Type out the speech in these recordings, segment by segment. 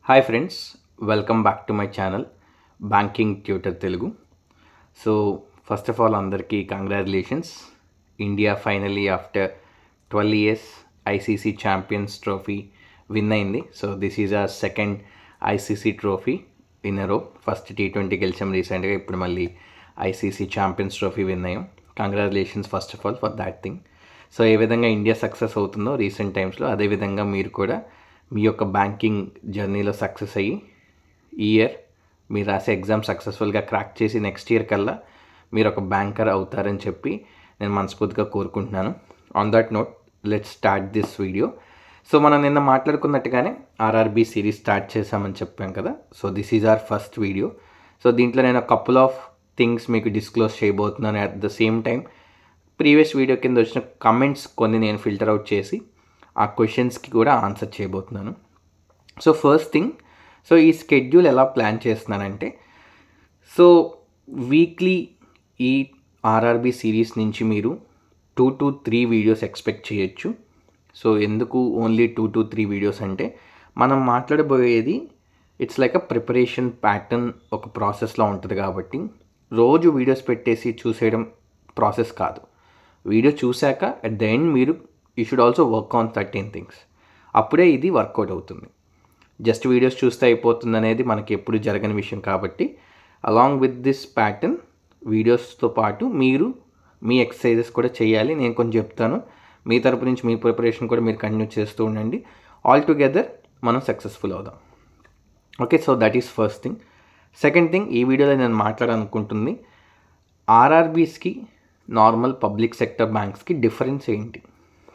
Hi friends, welcome back to my channel banking tutor Telugu. So first of all అందరికీ congratulations. India finally after 12 years ICC champions trophy win అయింది. So this is our second ICC trophy in a row. First T20 గెలిచాం రీసెంట్గా, ఇప్పుడు మళ్ళీ ICC champions trophy win అయ్యాం. Congratulations first of all for that thing. So ఏ విధంగా India success అవుతుందో recent టైమ్స్లో, అదేవిధంగా మీరు కూడా మీ యొక్క బ్యాంకింగ్ జర్నీలో సక్సెస్ అయ్యి ఈ ఇయర్ మీరు రాసే ఎగ్జామ్ సక్సెస్ఫుల్గా క్రాక్ చేసి నెక్స్ట్ ఇయర్ కల్లా మీరు ఒక బ్యాంకర్ అవుతారని చెప్పి నేను మనస్ఫూర్తిగా కోరుకుంటున్నాను. On that note let's start this video. So మనం నిన్న మాట్లాడుకున్నట్టుగానే ఆర్ఆర్బీ సిరీస్ స్టార్ట్ చేశామని చెప్పాం కదా. So this is hour first video. So దీంట్లో నేను కపుల్ ఆఫ్ థింగ్స్ మీకు డిస్క్లోజ్ చేయబోతున్నాను. At the same time previous video కింద వచ్చిన కమెంట్స్ కొన్ని నేను ఫిల్టర్ అవుట్ చేసి ఆ క్వశ్చన్స్కి కూడా ఆన్సర్ చేయబోతున్నాను. సో ఫస్ట్ థింగ్, సో ఈ స్కెడ్యూల్ ఎలా ప్లాన్ చేస్తున్నానంటే, సో వీక్లీ ఈ ఆర్ఆర్బీ సిరీస్ నుంచి మీరు 2 to 3 వీడియోస్ ఎక్స్పెక్ట్ చేయొచ్చు. సో ఎందుకు ఓన్లీ 2 to 3 వీడియోస్ అంటే, మనం మాట్లాడబోయేది it's like a preparation pattern, ఒక ప్రాసెస్లో ఉంటుంది కాబట్టి రోజు వీడియోస్ పెట్టేసి చూసేయడం ప్రాసెస్ కాదు. వీడియో చూశాక అట్ ద ఎండ్ మీరు you should also work on 13 things. అప్పుడే ఇది వర్కౌట్ అవుతుంది. జస్ట్ వీడియోస్ చూస్తే అయిపోతుంది అనేది మనకి ఎప్పుడు జరగని విషయం కాబట్టి, అలాంగ్ విత్ దిస్ ప్యాటర్న్ వీడియోస్తో పాటు మీరు మీ ఎక్సర్సైజెస్ కూడా చేయాలి. నేను కొంచెం చెప్తాను, మీ తరపు నుంచి మీ ప్రిపరేషన్ కూడా మీరు కంటిన్యూ చేస్తూ ఉండండి. ఆల్ టుగెదర్ మనం సక్సెస్ఫుల్ అవుదాం. Okay, so that is first thing. Second thing, ఈ వీడియోలో నేను మాట్లాడాలనుకుంటుంది ఆర్ఆర్బీస్కి నార్మల్ పబ్లిక్ సెక్టర్ బ్యాంక్స్కి డిఫరెన్స్ ఏంటి.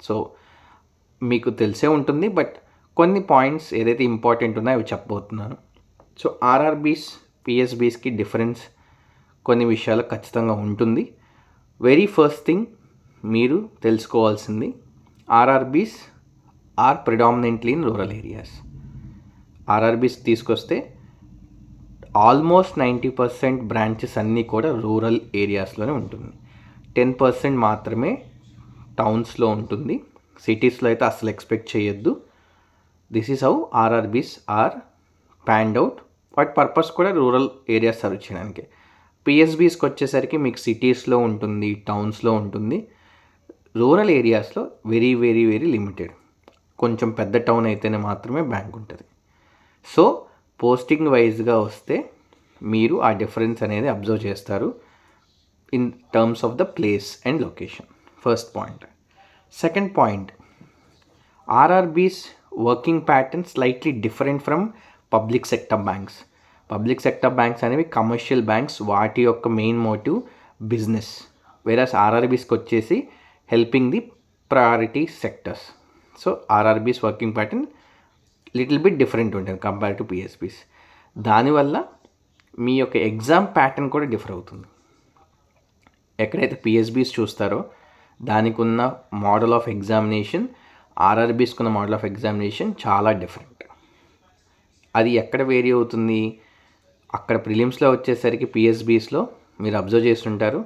సో మీకు తెలిసే ఉంటుంది, బట్ కొన్ని పాయింట్స్ ఏదైతే ఇంపార్టెంట్ ఉన్నాయో అవి చెప్పబోతున్నాను. సో ఆర్ఆర్బీస్ పిఎస్బీస్కి డిఫరెన్స్ కొన్ని విషయాలు ఖచ్చితంగా ఉంటుంది. వెరీ ఫస్ట్ థింగ్ మీరు తెలుసుకోవాల్సింది, RRBs are predominantly in rural areas. RRBs తీసుకొస్తే ఆల్మోస్ట్ 90% బ్రాంచెస్ అన్నీ కూడా రూరల్ ఏరియాస్లోనే ఉంటుంది. 10% మాత్రమే టౌన్స్లో ఉంటుంది. సిటీస్లో అయితే అసలు ఎక్స్పెక్ట్ చేయొద్దు. This is how RRBs are panned out. వాటి పర్పస్ కూడా రూరల్ ఏరియాస్ సర్వ్ చేయడానికి. పిఎస్బీస్కి వచ్చేసరికి మీకు సిటీస్లో ఉంటుంది, టౌన్స్లో ఉంటుంది. రూరల్ ఏరియాస్లో వెరీ వెరీ వెరీ లిమిటెడ్. కొంచెం పెద్ద టౌన్ అయితేనే మాత్రమే బ్యాంక్ ఉంటుంది. సో పోస్టింగ్ వైజ్గా వస్తే మీరు ఆ డిఫరెన్స్ అనేది అబ్జర్వ్ చేస్తారు in terms of the place and location. First point. Second point, RRBs working pattern slightly different from public sector banks. Public sector banks అనేవి కమర్షియల్ బ్యాంక్స్, వాటి యొక్క మెయిన్ మోటివ్ బిజినెస్. వేరస్ ఆర్ఆర్బీస్కి వచ్చేసి helping the priority sectors. So RRBs working pattern little bit different ఉంటుంది compare to PSBs. దానివల్ల మీ యొక్క exam pattern కూడా differ అవుతుంది. ఎక్కడైతే పిఎస్బీస్ చూస్తారో దానికి ఉన్న మోడల్ ఆఫ్ ఎగ్జామినేషన్, ఆర్ఆర్బీస్కి ఉన్న మోడల్ ఆఫ్ ఎగ్జామినేషన్ చాలా డిఫరెంట్. అది ఎక్కడ వేరీ అవుతుంది, అక్కడ ప్రిలిమ్స్లో వచ్చేసరికి పిఎస్బీస్లో మీరు అబ్జర్వ్ చేస్తుంటారు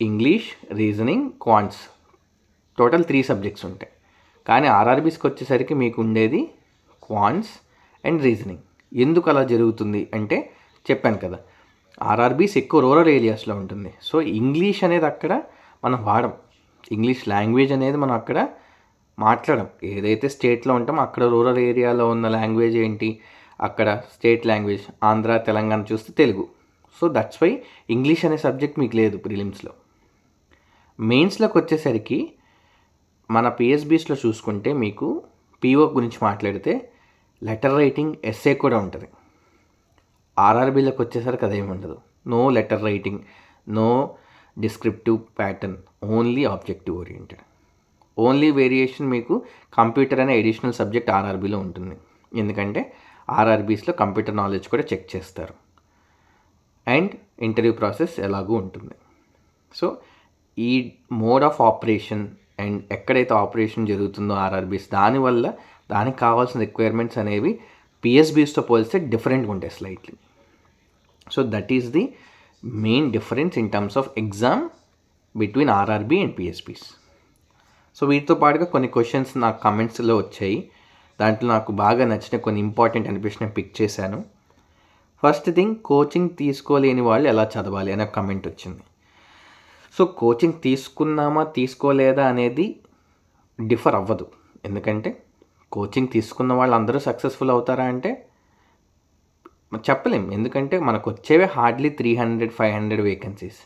English, reasoning, quants, total 3 subjects ఉంటాయి. కానీ ఆర్ఆర్బీస్కి వచ్చేసరికి మీకు ఉండేది క్వాంట్స్ అండ్ రీజనింగ్. ఎందుకు అలా జరుగుతుంది అంటే, చెప్పాను కదా, ఆర్ఆర్బీస్ ఎక్కువ రూరల్ ఏరియాస్లో ఉంటుంది. సో ఇంగ్లీష్ అనేది అక్కడ మనం వాడం, ఇంగ్లీష్ లాంగ్వేజ్ అనేది మనం అక్కడ మాట్లాడడం. ఏదైతే స్టేట్లో ఉంటామో అక్కడ రూరల్ ఏరియాలో ఉన్న లాంగ్వేజ్ ఏంటి, అక్కడ స్టేట్ లాంగ్వేజ్ ఆంధ్ర, తెలంగాణ చూస్తే Telugu. So that's why English అనే సబ్జెక్ట్ మీకు లేదు ప్రిలిమ్స్లో. మెయిన్స్లోకి వచ్చేసరికి మన పిఎస్బీస్లో చూసుకుంటే మీకు పీఓ గురించి మాట్లాడితే లెటర్ రైటింగ్, ఎస్ఏ కూడా ఉంటుంది. ఆర్ఆర్బీలోకి వచ్చేసరికి అదేమి ఉండదు. No letter writing, no descriptive pattern, only objective oriented. Only variation మీకు కంప్యూటర్ అనే అడిషనల్ సబ్జెక్ట్ ఆర్ఆర్బీలో ఉంటుంది. ఎందుకంటే ఆర్ఆర్బీస్లో కంప్యూటర్ నాలెడ్జ్ కూడా చెక్ చేస్తారు అండ్ ఇంటర్వ్యూ ప్రాసెస్ ఎలాగూ ఉంటుంది. సో ఈ మోడ్ ఆఫ్ ఆపరేషన్ అండ్ ఎక్కడైతే ఆపరేషన్ జరుగుతుందో ఆర్ఆర్బీస్, దానివల్ల దానికి కావాల్సిన రిక్వైర్మెంట్స్ అనేవి పిఎస్బీస్తో పోలిస్తే డిఫరెంట్గా ఉంటాయి slightly. So that is the main difference in terms of exam between RRB and PSBs. So వీటితో పాటుగా కొన్ని క్వశ్చన్స్ నాకు కమెంట్స్లో వచ్చాయి. దాంట్లో నాకు బాగా నచ్చిన కొన్ని ఇంపార్టెంట్ అనిపించిన పిక్ చేశాను. ఫస్ట్ థింగ్, కోచింగ్ తీసుకోలేని వాళ్ళు ఎలా చదవాలి అనే కమెంట్ వచ్చింది. సో కోచింగ్ తీసుకున్నామా తీసుకోలేదా అనేది డిఫర్ అవ్వదు. ఎందుకంటే కోచింగ్ తీసుకున్న వాళ్ళు అందరూ సక్సెస్ఫుల్ అవుతారా అంటే చెప్పలేం. ఎందుకంటే మనకు వచ్చేవే హార్డ్లీ 300-500 వేకెన్సీస్.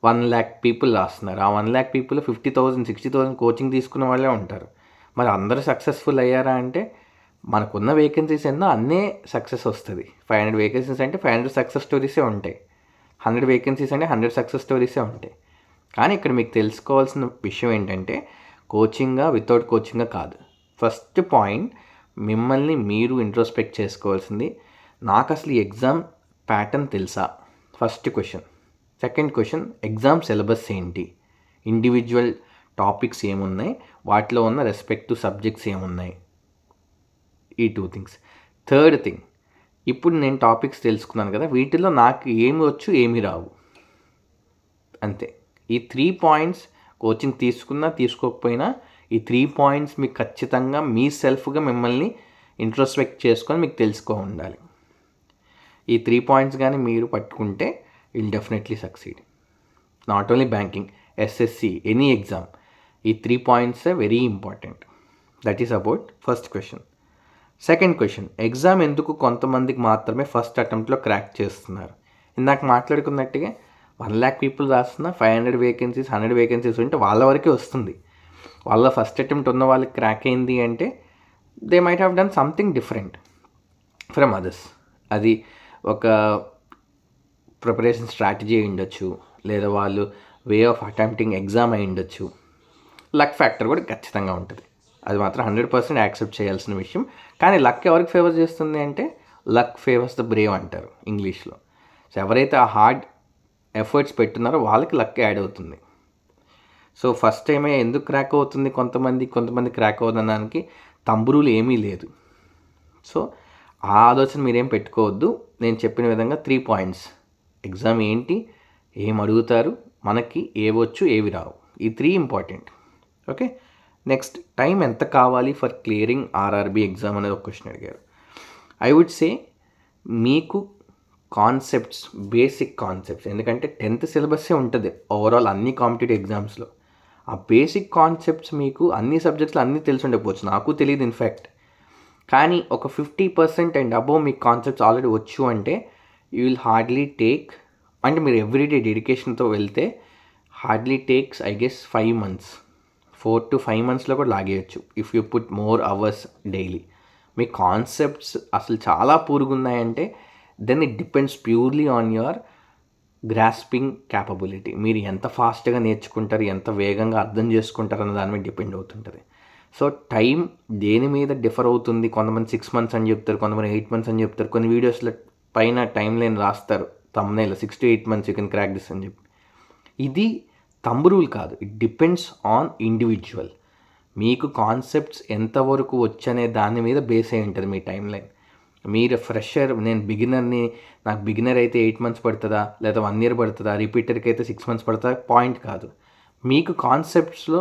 1,00,000 పీపుల్ రాస్తున్నారు. ఆ 1,00,000 పీపుల్ 50,000 60,000 కోచింగ్ తీసుకున్న వాళ్ళే ఉంటారు. మరి అందరూ సక్సెస్ఫుల్ అయ్యారా అంటే మనకున్న వేకెన్సీస్ ఎన్నో అన్నే సక్సెస్ వస్తుంది. 500 వేకెన్సీస్ అంటే 500 సక్సెస్ స్టోరీసే ఉంటాయి. 100 వేకెన్సీస్ అంటే 100 సక్సెస్ స్టోరీసే ఉంటాయి. కానీ ఇక్కడ మీకు తెలుసుకోవాల్సిన విషయం ఏంటంటే కోచింగా వితౌట్ కోచింగా కాదు. ఫస్ట్ పాయింట్, మిమ్మల్ని మీరు ఇంట్రోస్పెక్ట్ చేసుకోవాల్సింది, నాకు అసలు ఈ ఎగ్జామ్ ప్యాటర్న్ తెలుసా? First question. Second question, exam syllabus ఏంటి, ఇండివిజువల్ టాపిక్స్ ఏమున్నాయి, వాటిలో ఉన్న రెస్పెక్టివ్ సబ్జెక్ట్స్ ఏమున్నాయి, ఈ 2 థింగ్స్. థర్డ్ థింగ్, ఇప్పుడు నేను టాపిక్స్ తెలుసుకున్నాను కదా, వీటిలో నాకు ఏమి వచ్చు ఏమి రావు, అంతే. ఈ 3 పాయింట్స్ కోచింగ్ తీసుకున్నా తీసుకోకపోయినా ఈ 3 పాయింట్స్ మీకు ఖచ్చితంగా మీ సెల్ఫ్గా మిమ్మల్ని ఇంట్రోస్పెక్ట్ చేసుకొని మీకు తెలుసుకో ఉండాలి. ఈ 3 పాయింట్స్ కానీ మీరు పట్టుకుంటే will definitely succeed. Not only banking, SSC, any exam, ఈ 3 points very important. That is about first question. Second question, exam ఎందుకు కొంతమందికి మాత్రమే ఫస్ట్ అటెంప్ట్లో క్రాక్ చేస్తున్నారు? ఇందాక మాట్లాడుకున్నట్టుగా 1,00,000 పీపుల్ రాస్తున్న 500 వేకెన్సీస్ 100 వేకెన్సీస్ ఉంటే వాళ్ళ వరకే వస్తుంది. వాళ్ళ ఫస్ట్ అటెంప్ట్ ఉన్న వాళ్ళకి క్రాక్ అయింది అంటే they might have done something different from others. అది ఒక ప్రిపరేషన్ స్ట్రాటజీ అయి ఉండొచ్చు, లేదా వాళ్ళు వే ఆఫ్ అటెంప్టింగ్ ఎగ్జామ్ అయి ఉండొచ్చు. లక్ ఫ్యాక్టర్ కూడా ఖచ్చితంగా ఉంటుంది. అది మాత్రం 100% యాక్సెప్ట్ చేయాల్సిన విషయం. కానీ లక్ ఎవరికి ఫేవర్ చేస్తుంది అంటే లక్ ఫేవర్స్ ద బ్రేవ్ అంటారు ఇంగ్లీష్లో. సో ఎవరైతే ఆ హార్డ్ ఎఫర్ట్స్ పెట్టున్నారో వాళ్ళకి లక్ యాడ్ అవుతుంది. సో ఫస్ట్ టైమే ఎందుకు క్రాక్ అవుతుంది కొంతమంది క్రాక్ అవుతుందనడానికి తంబురులు ఏమీ లేదు. సో ఆ ఆలోచన మీరేం పెట్టుకోవద్దు. నేను చెప్పిన విధంగా 3 పాయింట్స్, ఎగ్జామ్ ఏంటి, ఏం అడుగుతారు, మనకి ఏవచ్చు ఏవి రావు, ఈ 3 ఇంపార్టెంట్. ఓకే, నెక్స్ట్, టైం ఎంత కావాలి ఫర్ క్లియరింగ్ ఆర్ఆర్బీ ఎగ్జామ్ అనేది ఒక క్వశ్చన్ అడిగారు. ఐ వుడ్ సే మీకు కాన్సెప్ట్స్, బేసిక్ కాన్సెప్ట్స్, ఎందుకంటే 10th సిలబస్సే ఉంటుంది ఓవరాల్ అన్ని కాంపిటేటివ్ ఎగ్జామ్స్లో. ఆ బేసిక్ కాన్సెప్ట్స్ మీకు అన్ని సబ్జెక్ట్స్లో అన్నీ తెలిసి ఉండకపోవచ్చు, నాకు తెలియదు ఇన్ఫ్యాక్ట్. కానీ ఒక 50% అండ్ అబోవ్ మీకు కాన్సెప్ట్స్ ఆల్రెడీ వచ్చు అంటే యూ విల్ హార్డ్లీ టేక్, అంటే మీరు ఎవ్రీడే డెడికేషన్తో వెళ్తే hardly takes I guess 5 months, 4 to 5 monthsలో కూడా లాగేయచ్చు if you put more hours daily. మీ కాన్సెప్ట్స్ అసలు చాలా పూరుగున్నాయంటే then it depends purely on your grasping capability. మీరు ఎంత ఫాస్ట్గా నేర్చుకుంటారు, ఎంత వేగంగా అర్థం చేసుకుంటారు అన్న దాని మీద డిపెండ్ అవుతుంటుంది. సో టైం దేని మీద డిఫర్ అవుతుంది, కొంతమంది 6 months అని చెప్తారు, కొంతమంది 8 months అని చెప్తారు, కొన్ని వీడియోస్లో పైన టైం లైన్ రాస్తారు thumbnail 6 to 8 months you can crack this అని చెప్పి. ఇది థంబ్ రూల్ కాదు, ఇట్ డిపెండ్స్ ఆన్ ఇండివిజువల్. మీకు కాన్సెప్ట్స్ ఎంతవరకు వచ్చనే దాని మీద బేస్ అయి ఉంటుంది మీ టైం లైన్. మీరు ఫ్రెషర్, నేను బిగినర్ని, నాకు బిగినర్ అయితే 8 months పడుతుందా, లేదా 1 year పడుతుందా, రిపీటర్కి అయితే 6 months పడుతుందా, పాయింట్ కాదు. మీకు కాన్సెప్ట్స్లో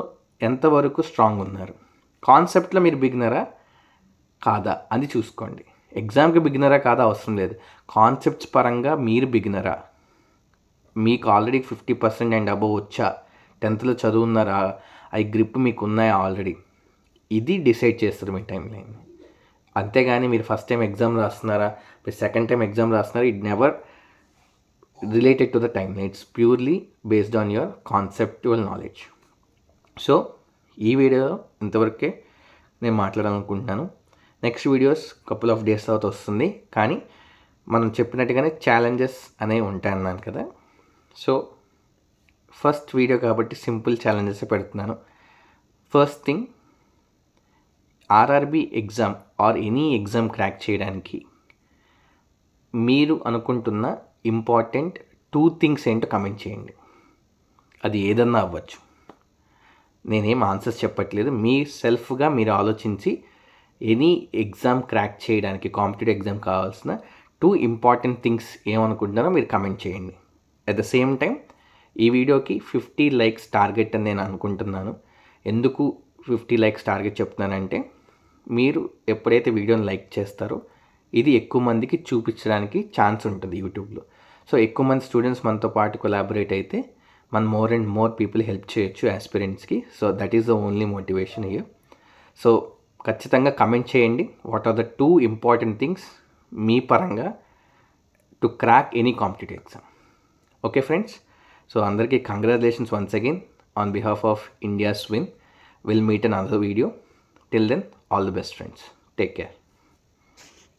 ఎంతవరకు స్ట్రాంగ్ ఉన్నారు, కాన్సెప్ట్లో మీరు బిగినరా కాదా అది చూసుకోండి. ఎగ్జామ్కి బిగినరా కాదా అవసరం లేదు, కాన్సెప్ట్స్ పరంగా మీరు బిగినరా, మీకు ఆల్రెడీ 50% అండ్ అబవ్ వచ్చా, 10thలో చదువున్నారా, అవి గ్రిప్ మీకు ఉన్నాయా ఆల్రెడీ, ఇది డిసైడ్ చేస్తారు మీ టైం లైన్. అంతేగాని మీరు ఫస్ట్ టైం ఎగ్జామ్ రాస్తున్నారా, మీరు సెకండ్ టైం ఎగ్జామ్ రాస్తున్నారా, it never related to the timeline, it's purely based on your conceptual knowledge. So ఈ వీడియో ఇంతవరకే నేను మాట్లాడాలనుకుంటున్నాను. Next videos couple of days తర్వాత వస్తుంది. కానీ మనం చెప్పినట్టుగానే ఛాలెంజెస్ అనేవి ఉంటాయన్నాను కదా. సో ఫస్ట్ వీడియో కాబట్టి సింపుల్ ఛాలెంజెస్ పెడుతున్నాను. First thing, RRB exam or any exam crack చేయడానికి మీరు అనుకుంటున్న ఇంపార్టెంట్ 2 things ఏంటో కమెంట్ చేయండి. అది ఏదన్నా అవ్వచ్చు, నేనేం ఆన్సర్స్ చెప్పట్లేదు, మీ సెల్ఫ్గా మీరు ఆలోచించి ఎనీ ఎగ్జామ్ క్రాక్ చేయడానికి, కాంపిటేటివ్ ఎగ్జామ్ కావాల్సిన 2 important things ఏమనుకుంటున్నారో మీరు కమెంట్ చేయండి. అట్ ద సేమ్ టైం ఈ వీడియోకి 50 likes టార్గెట్ అని నేను అనుకుంటున్నాను. ఎందుకు 50 likes టార్గెట్ చెప్తున్నానంటే మీరు ఎప్పుడైతే వీడియోని లైక్ చేస్తారో ఇది ఎక్కువ మందికి చూపించడానికి ఛాన్స్ ఉంటుంది యూట్యూబ్లో. సో ఎక్కువ మంది స్టూడెంట్స్ మనతో పాటు కొలాబరేట్ అయితే మనం more and more people help చేయొచ్చు ఆస్పిరెంట్స్కి. So that is the only motivation here. So ఖచ్చితంగా కమెంట్ చేయండి what are the 2 important things మీ పరంగా to crack any competitive exam. Okay friends, so అందరికీ congratulations once again on behalf of India's win. Will meet another video. Till then, all the best friends. Take care.